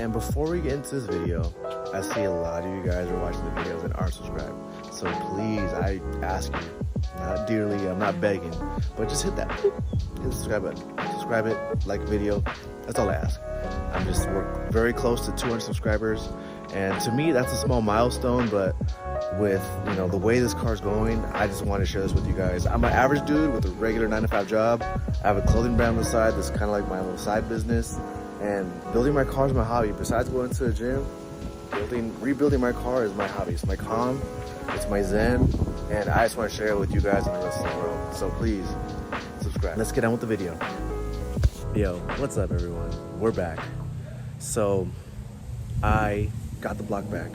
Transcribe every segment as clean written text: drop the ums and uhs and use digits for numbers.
And before we get into this video, I see a lot of you guys are watching the videos and aren't subscribed. So please, I ask you, not dearly, I'm not begging, but just hit that, hit the subscribe button. Subscribe it, like a video, that's all I ask. We're very close to 200 subscribers. And to me, that's a small milestone, but with, you know, the way this car's going, I just want to share this with you guys. I'm an average dude with a regular 9-to-5 job. I have a clothing brand on the side that's kind of like my little side business. And building my car is my hobby. Besides going to the gym, rebuilding my car is my hobby. It's my calm, it's my zen, and I just want to share it with you guys and the rest of the world. So please, subscribe. Let's get on with the video. Yo, what's up everyone? We're back. So, I got the block back.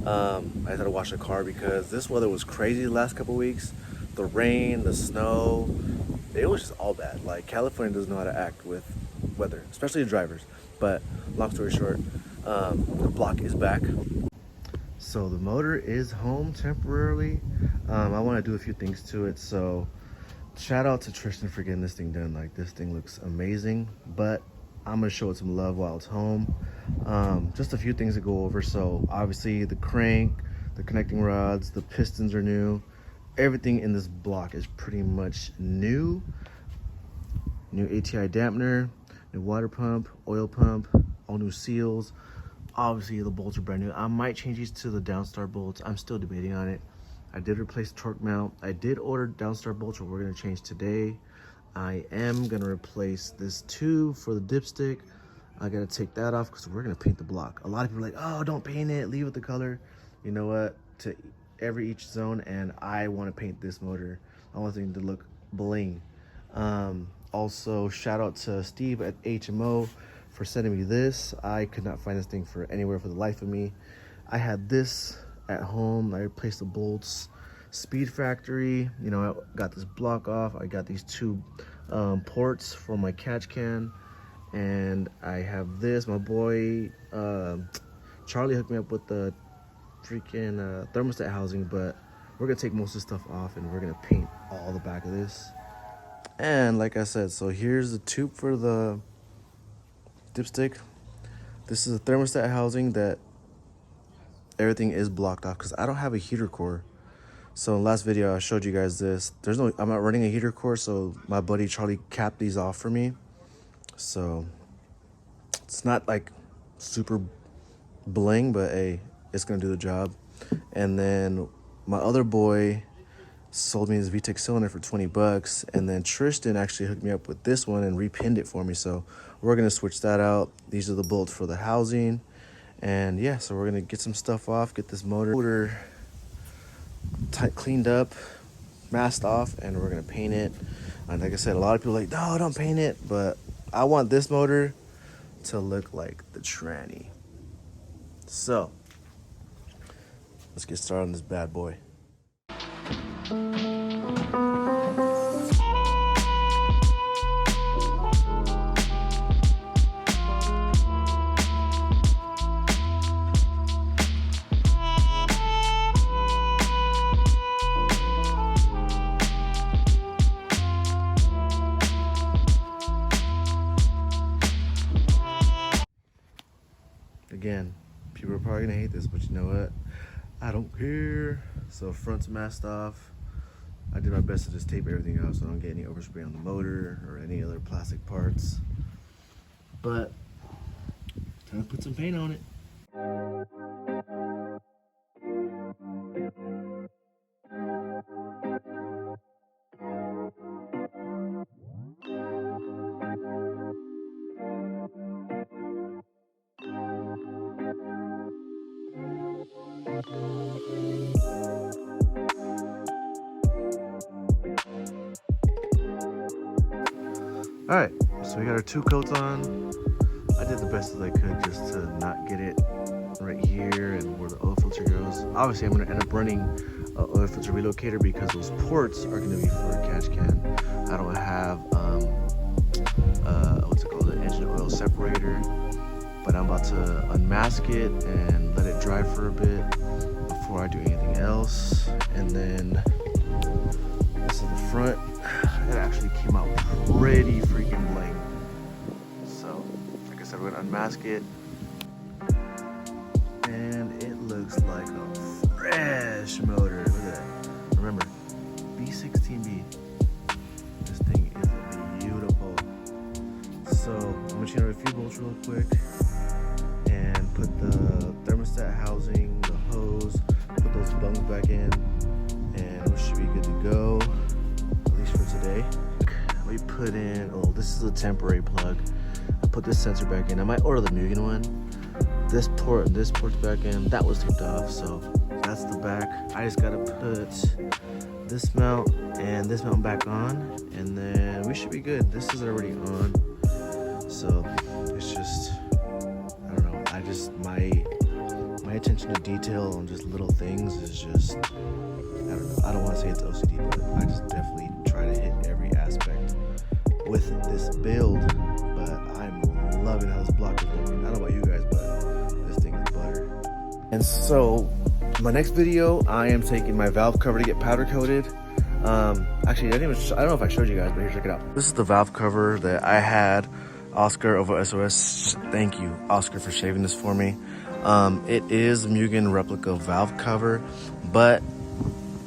I had to wash the car because this weather was crazy the last couple weeks. The rain, the snow, it was just all bad. Like, California doesn't know how to act with weather, especially the drivers. But long story short, the block is back. So the motor is home temporarily. I want to do a few things to it. So shout out to Tristan for getting this thing done. Like, this thing looks amazing, but I'm gonna show it some love while it's home. Just a few things to go over. So obviously the crank, the connecting rods, the pistons are new. Everything in this block is pretty much new. New ATI dampener, new water pump, oil pump, all new seals. Obviously the bolts are brand new. I might change these to the Downstar bolts. I'm still debating on it. I did replace torque mount. I did order Downstar bolts, which we're gonna change today. I am gonna replace this tube for the dipstick. I gotta take that off because we're gonna paint the block. A lot of people are like, oh, don't paint it, leave it the color. You know what? To each zone, and I want to paint this motor. I want it to look bling. Also, shout out to Steve at HMO for sending me this. I could not find this thing for anywhere for the life of me. I had this at home. I replaced the bolts. Speed Factory, you know, I got this block off. I got these two ports for my catch can, and I have this. My boy Charlie hooked me up with the freaking thermostat housing, but we're gonna take most of this stuff off and we're gonna paint all the back of this. And like I said, so here's the tube for the dipstick. This is a thermostat housing that everything is blocked off because I don't have a heater core. So in the last video I showed you guys this. I'm not running a heater core, so my buddy Charlie capped these off for me. So it's not like super bling, but hey, it's gonna do the job. And then my other boy sold me this VTEC cylinder for 20 bucks, and then Tristan actually hooked me up with this one and repinned it for me. So we're gonna switch that out. These are the bolts for the housing. And yeah, so we're gonna get some stuff off, get this motor cleaned up, masked off, and we're gonna paint it. And like I said, a lot of people are like, no, don't paint it, but I want this motor to look like the tranny. So let's get started on this bad boy. Again, people are probably gonna hate this, but you know what? I don't care. So front's masked off. I did my best to just tape everything off so I don't get any overspray on the motor or any other plastic parts. But time to put some paint on it. All right, so we got our 2 coats on. I did the best as I could just to not get it right here and where the oil filter goes. Obviously, I'm gonna end up running an oil filter relocator because those ports are gonna be for a catch can. I don't have, what's it called, the engine oil separator, but I'm about to unmask it and let it dry for a bit before I do anything else. And then this is the front. It actually came out pretty freaking blank. So, like I said, we're gonna unmask it, transmission motor. Look at that. Remember, B16B. This thing is beautiful. So I'm gonna change out a few bolts real quick and put the thermostat housing, the hose, put those bungs back in, and we should be good to go, at least for today. We put in, oh, this is a temporary plug. I put this sensor back in. I might order the Mugen one. This port and this port's back in. That was taped off, so that's the back. I just gotta put this mount and this mount back on, and then we should be good. This is already on, so it's just, I don't know. I just, my attention to detail on just little things is just, I don't know. I don't want to say it's OCD, but I just definitely try to hit every aspect with this build. But I'm loving how this block is looking. I don't know about you guys, but this thing is butter. And so my next video, I am taking my valve cover to get powder coated. Actually, I don't know if I showed you guys, but here, check it out. This is the valve cover that I had Oscar over SOS. Thank you, Oscar, for shaving this for me. It is Mugen replica valve cover, but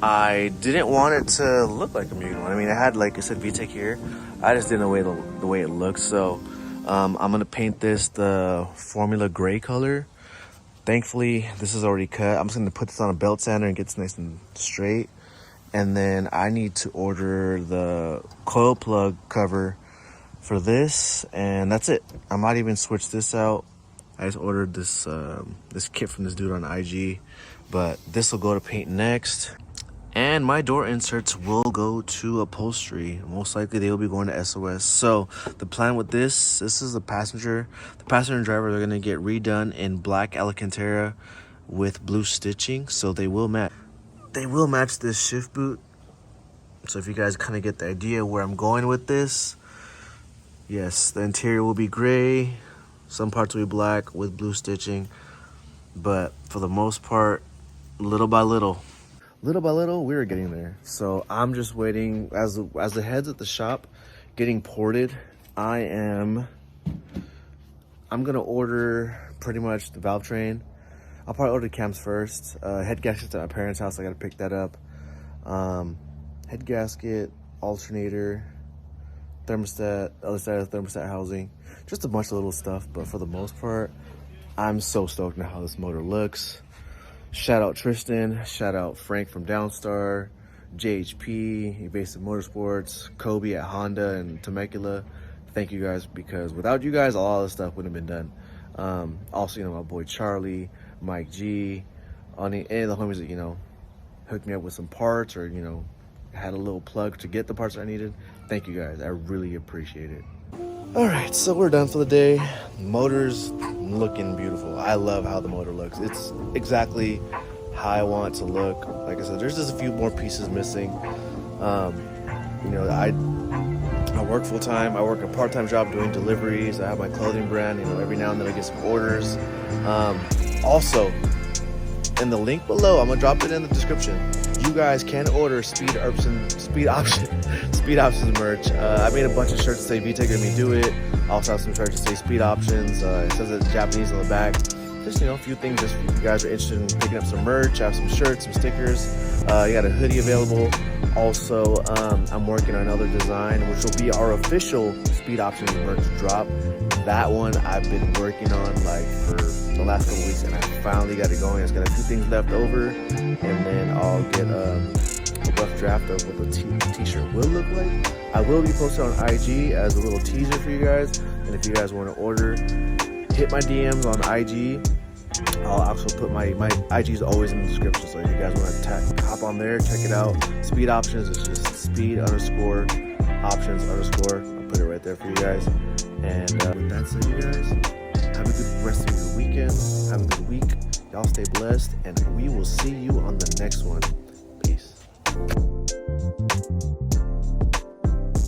I didn't want it to look like a Mugen one. I mean, it had, like I said, VTEC here. I just didn't know the way it looks, so I'm gonna paint this the formula gray color. Thankfully, this is already cut. I'm just gonna put this on a belt sander and get this nice and straight. And then I need to order the coil plug cover for this, and that's it. I might even switch this out. I just ordered this this kit from this dude on IG, but this will go to paint next. And my door inserts will go to upholstery. Most likely they will be going to SOS. So the plan with this is the passenger and driver, they're gonna get redone in black Alcantara with blue stitching. So they will match this shift boot. So if you guys kind of get the idea where I'm going with this, yes, the interior will be gray. Some parts will be black with blue stitching. But for the most part, little by little, we're getting there. So I'm just waiting as the heads at the shop getting ported. I'm gonna order pretty much the valve train. I'll probably order the cams first. Head gasket at my parents' house, I gotta pick that up. Head gasket, alternator, thermostat, other side of the thermostat housing, just a bunch of little stuff. But for the most part, I'm so stoked on how this motor looks. Shout out Tristan, shout out Frank from Downstar, JHP, Evasive Motorsports, Kobe at Honda and Temecula. Thank you guys, because without you guys, a lot of this stuff wouldn't have been done. Also, my boy Charlie, Mike G, any of the homies that, hooked me up with some parts, or, had a little plug to get the parts that I needed. Thank you guys, I really appreciate it. All right, so we're done for the day. Motor's looking beautiful. I love how the motor looks. It's exactly how I want it to look. Like I said, there's just a few more pieces missing. I work full time. I work a part-time job doing deliveries. I have my clothing brand. Every now and then I get some orders. Also, in the link below, I'm gonna drop it in the description. You guys can order Speed Options merch. I made a bunch of shirts that say VTEC let me do it. I also have some shirts that say Speed Options. It says it Japanese on the back. Just a few things if you guys are interested in picking up some merch. I have some shirts, some stickers. You got a hoodie available. Also, I'm working on another design, which will be our official Speed Options merch drop. That one I've been working on for the last couple weeks, and I finally got it going. I just got a few things left over, and then I'll get a rough draft of what the t-shirt will look like. I will be posted on IG as a little teaser for you guys, and if you guys want to order, hit my DMs on IG. I'll also put my IG is always in the description, so if you guys want to hop on there, check it out. Speed Options is just speed_options_. I'll put it right there for you guys. And with that said, you guys, have a good rest of your weekend. Have a good week. Y'all stay blessed, and we will see you on the next one. Peace.